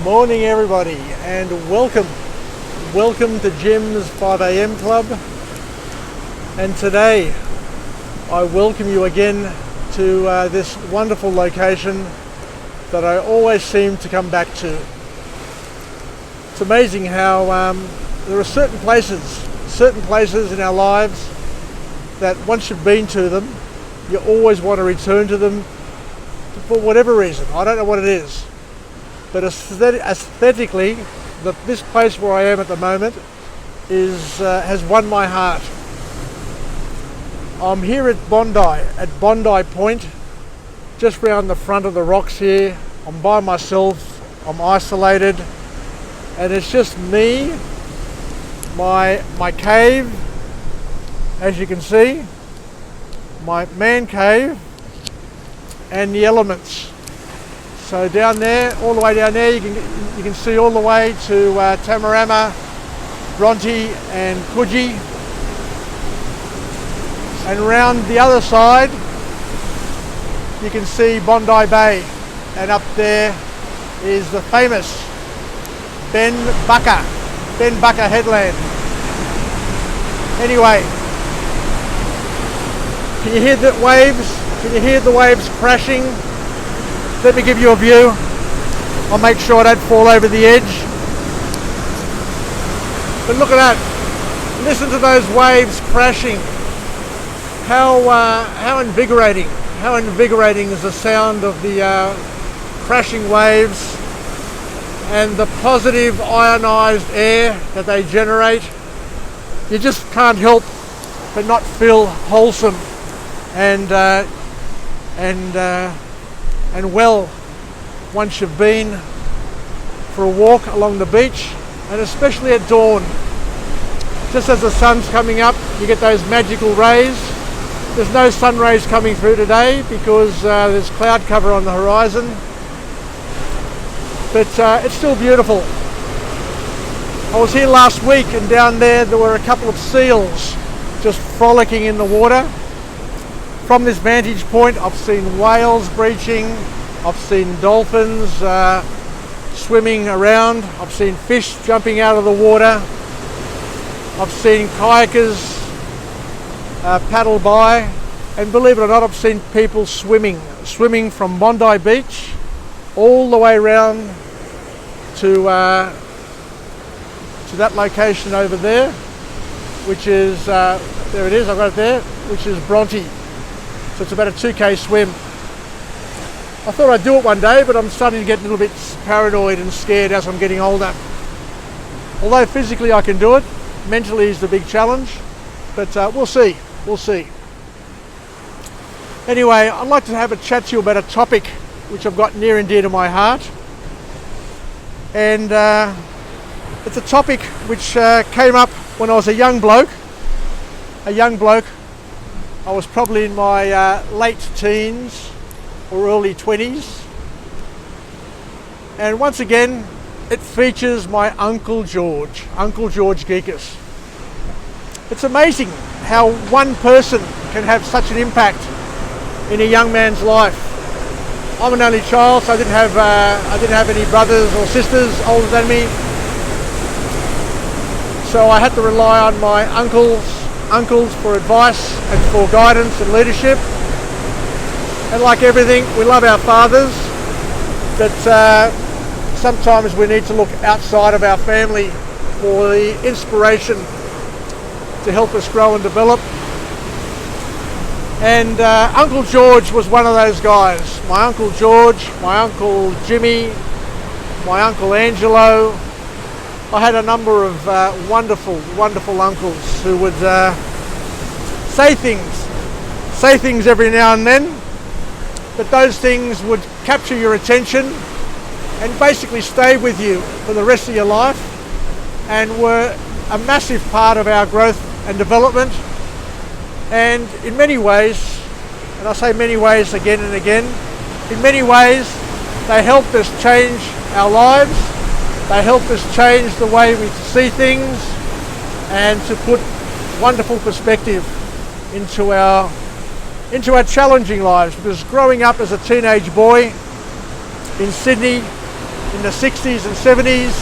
Morning everybody, and welcome to Jim's 5am Club. And today I welcome you again to this wonderful location that I always seem to come back to. It's amazing how there are certain places in our lives that once you've been to them, you always want to return to them for whatever reason. I don't know what it is. But aesthetically, this place where I am at the moment has won my heart. I'm here at Bondi Point, just round the front of the rocks here. I'm by myself, I'm isolated, and it's just me, my cave, as you can see, my man cave, and the elements. So down there, all the way down there, you can see all the way to Tamarama, Bronte and Coogee. And around the other side, you can see Bondi Bay. And up there is the famous Ben Bucca headland. Anyway, can you hear the waves? Can you hear the waves crashing? Let me give you a view. I'll make sure I don't fall over the edge. But look at that. Listen to those waves crashing. How invigorating. How invigorating is the sound of the crashing waves and the positive ionized air that they generate. You just can't help but not feel wholesome and well once you've been for a walk along the beach, and especially at dawn. Just as the sun's coming up, you get those magical rays. There's no sun rays coming through today because there's cloud cover on the horizon, but it's still beautiful. I was here last week, and down there were a couple of seals just frolicking in the water. From this vantage point, I've seen whales breaching, I've seen dolphins swimming around, I've seen fish jumping out of the water, I've seen kayakers paddle by, and believe it or not, I've seen people swimming from Bondi Beach all the way around to that location over there, which is, there it is, I've got it there, which is Bronte. So it's about a 2k swim. I thought I'd do it one day, but I'm starting to get a little bit paranoid and scared as I'm getting older. Although physically I can do it, mentally is the big challenge, but we'll see. Anyway, I'd like to have a chat to you about a topic which I've got near and dear to my heart. And it's a topic which came up when I was a young bloke. I was probably in my late teens or early 20s. And once again, it features my Uncle George Geekus. It's amazing how one person can have such an impact in a young man's life. I'm an only child, so I didn't have any brothers or sisters older than me. So I had to rely on my uncles for advice and for guidance and leadership. And like everything, we love our fathers, but sometimes we need to look outside of our family for the inspiration to help us grow and develop. And Uncle George was one of those guys. My Uncle George, my Uncle Jimmy, my Uncle Angelo. I had a number of wonderful uncles who would say things every now and then, but those things would capture your attention and basically stay with you for the rest of your life, and were a massive part of our growth and development. And in many ways, and I say many ways again and again, in many ways they helped us change our lives. They help us change the way we see things and to put wonderful perspective into our challenging lives. Because growing up as a teenage boy in Sydney, in the 60s and 70s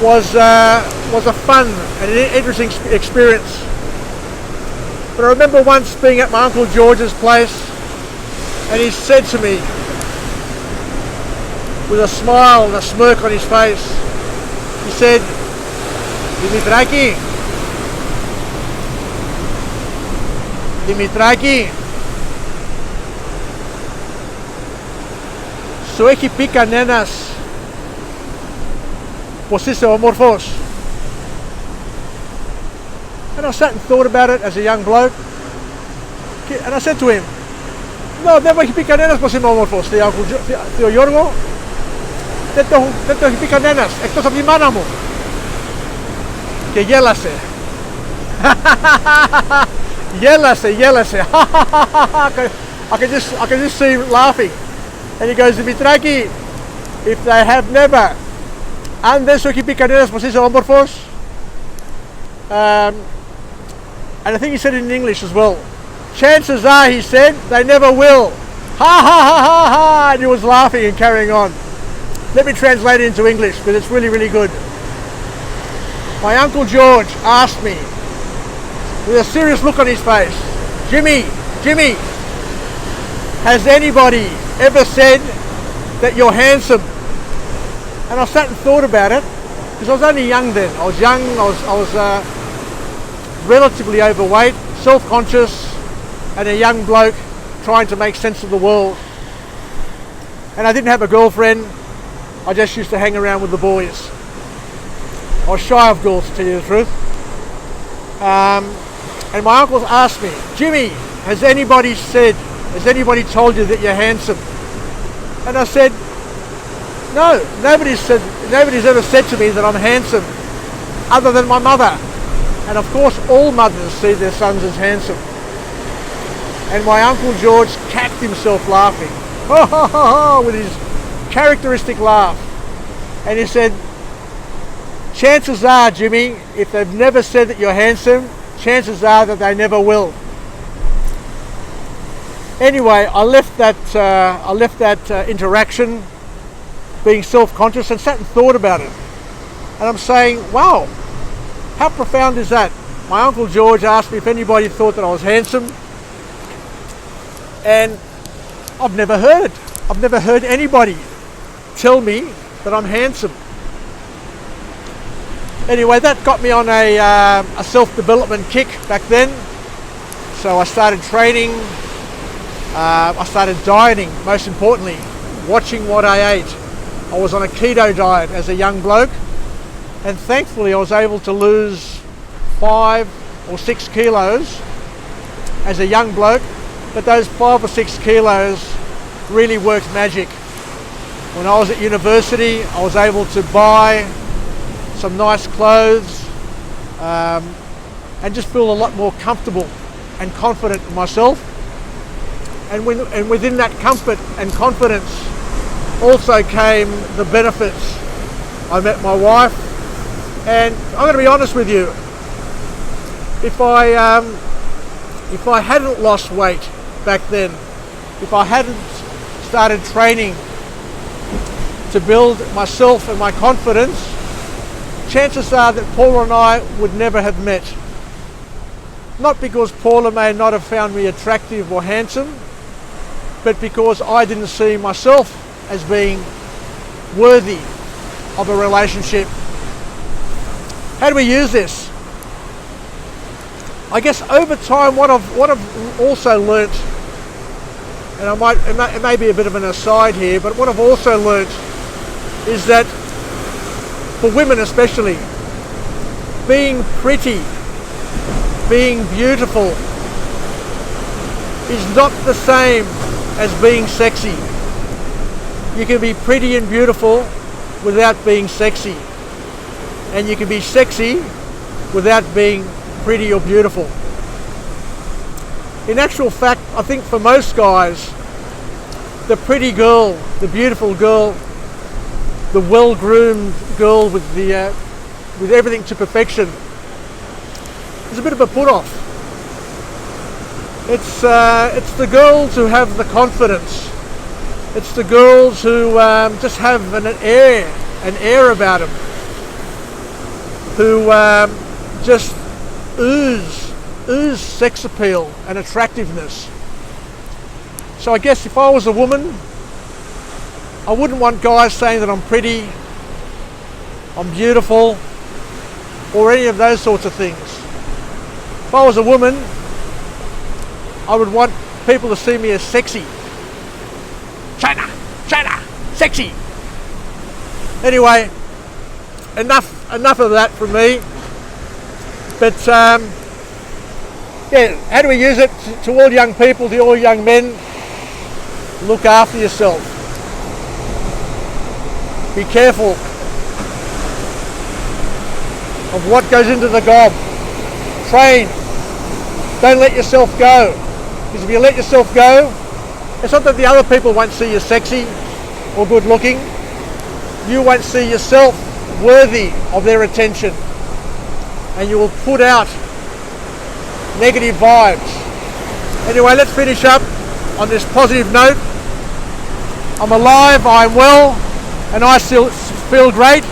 was a fun and an interesting experience. But I remember once being at my Uncle George's place, and he said to me, with a smile and a smirk on his face, he said, Dimitraki, su εκεί πει κανένας πως είσαι όμορφος. And I sat and thought about it as a young bloke, and I said to him, no, δεν μου έχει πει κανένας πως είμαι όμορφος, θείο Γιώργο, δεν το έχει πει κανένας, εκτός από τη μάνα μου. Και γέλασε. γέλασε. I can just see him laughing. And he goes, Dimitraki, if they have never, αν δεν σου έχει πει κανένας πως είσαι όμορφος, and I think he said it in English as well, chances are, he said, they never will. Ha ha ha ha ha, and he was laughing and carrying on. Let me translate it into English because it's really, really good. My Uncle George asked me, with a serious look on his face, Jimmy, has anybody ever said that you're handsome? And I sat and thought about it, because I was only young then. I was young, I was relatively overweight, self-conscious, and a young bloke trying to make sense of the world. And I didn't have a girlfriend, I just used to hang around with the boys. I was shy of girls, to tell you the truth. And my uncle asked me, Jimmy, has anybody told you that you're handsome? And I said, no, nobody's ever said to me that I'm handsome, other than my mother. And of course, all mothers see their sons as handsome. And my Uncle George cacked himself laughing, with his characteristic laugh. And he said, chances are, Jimmy, if they've never said that you're handsome, chances are that they never will. Anyway, I left that interaction being self-conscious and sat and thought about it. And I'm saying, wow, how profound is that? My Uncle George asked me if anybody thought that I was handsome, and I've never heard anybody tell me that I'm handsome. Anyway, that got me on a self-development kick back then. So I started training, I started dieting, most importantly, watching what I ate. I was on a keto diet as a young bloke, and thankfully I was able to lose 5 or 6 kilos as a young bloke, but those 5 or 6 kilos really worked magic. When I was at university, I was able to buy some nice clothes and just feel a lot more comfortable and confident in myself. And within that comfort and confidence also came the benefits. I met my wife, and I'm going to be honest with you, if I hadn't lost weight back then, if I hadn't started training to build myself and my confidence, chances are that Paula and I would never have met. Not because Paula may not have found me attractive or handsome, but because I didn't see myself as being worthy of a relationship. How do we use this? I guess over time, what I've also learnt, and it may be a bit of an aside here, but what I've also learnt is that for women especially, being pretty, being beautiful is not the same as being sexy. You can be pretty and beautiful without being sexy, and you can be sexy without being pretty or beautiful. In actual fact, I think for most guys, the pretty girl, the beautiful girl, the well-groomed girl with everything to perfection is a bit of a put-off. It's the girls who have the confidence, It's the girls who just have an air about them, who just ooze sex appeal and attractiveness. So I guess if I was a woman, I wouldn't want guys saying that I'm pretty, I'm beautiful, or any of those sorts of things. If I was a woman, I would want people to see me as sexy. China, sexy. Anyway, enough of that from me. But yeah, how do we use it to all young people, to all young men? Look after yourself. Be careful of what goes into the gob. Train. Don't let yourself go. Because if you let yourself go, it's not that the other people won't see you sexy or good looking. You won't see yourself worthy of their attention. And you will put out negative vibes. Anyway, let's finish up on this positive note. I'm alive, I'm well, and I still feel great.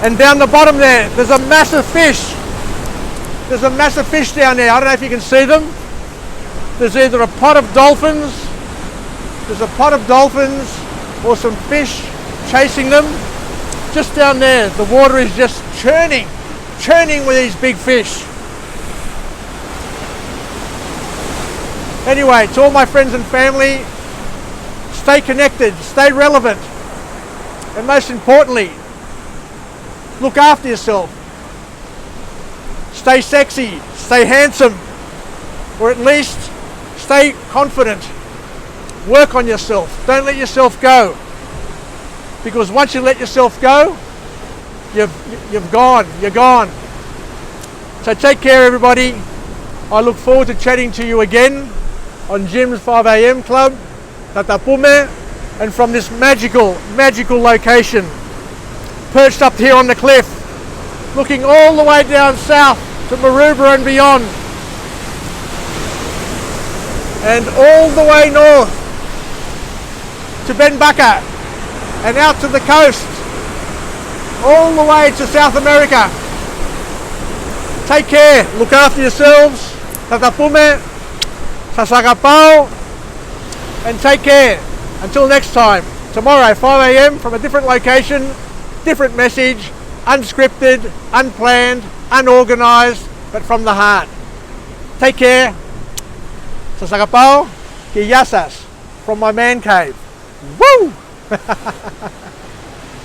And down the bottom there's a massive fish. There's a massive fish down there. I don't know if you can see them. There's either a pot of dolphins, or some fish chasing them. Just down there, the water is just churning with these big fish. Anyway, to all my friends and family, stay connected, stay relevant, and most importantly, look after yourself. Stay sexy, stay handsome, or at least stay confident. Work on yourself. Don't let yourself go. Because once you let yourself go, you're gone. So take care, everybody. I look forward to chatting to you again on Jim's 5 a.m. Club, Tatapume, and from this magical location, perched up here on the cliff, looking all the way down south to Maroubra and beyond, and all the way north to Benbaka and out to the coast, all the way to South America. Take care, look after yourselves, Tatapume, Sasagapao, and take care. Until next time, tomorrow 5 a.m. from a different location, different message, unscripted, unplanned, unorganized, but from the heart. Take care. Sasagapao, Kiyasas, from my man cave. Woo!